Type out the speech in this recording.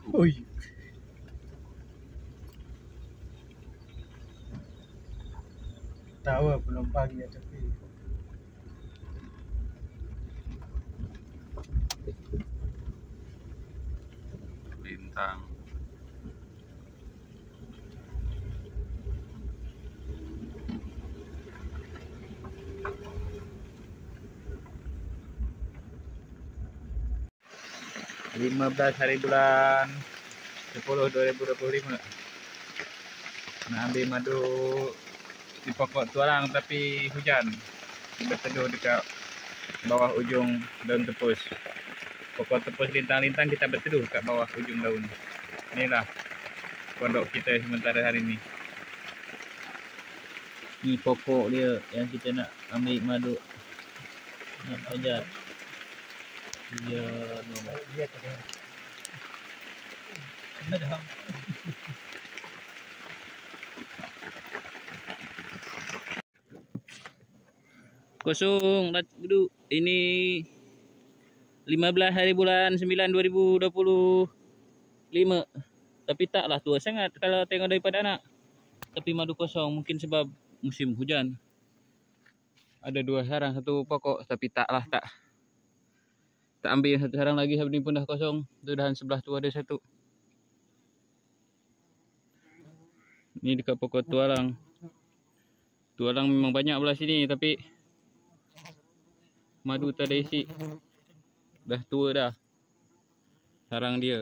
Ui. Tahu penumpangnya tapi bintang. hari bulan 10 2025. Nak ambil madu di pokok tualang tapi hujan. Berteduh dekat bawah ujung daun tepus. Pokok tepus lintang-lintang, kita berteduh kat bawah ujung daun. Inilah pondok kita sementara hari ini. Ni pokok dia yang kita nak ambil madu. Nak panjat. Dia kosong dah duduk. Ini 15 hari bulan 9 2025. Tapi taklah tua sangat kalau tengok daripada anak. Tapi madu kosong, mungkin sebab musim hujan. Ada 2 sarang satu pokok, tapi taklah tak ambil satu sarang lagi. Habis ni pun dah kosong. Tu dahan sebelah tu ada satu. Ni dekat pokok tualang. Tualang memang banyak belah sini, tapi madu tak ada isi. Dah tua dah sarang dia.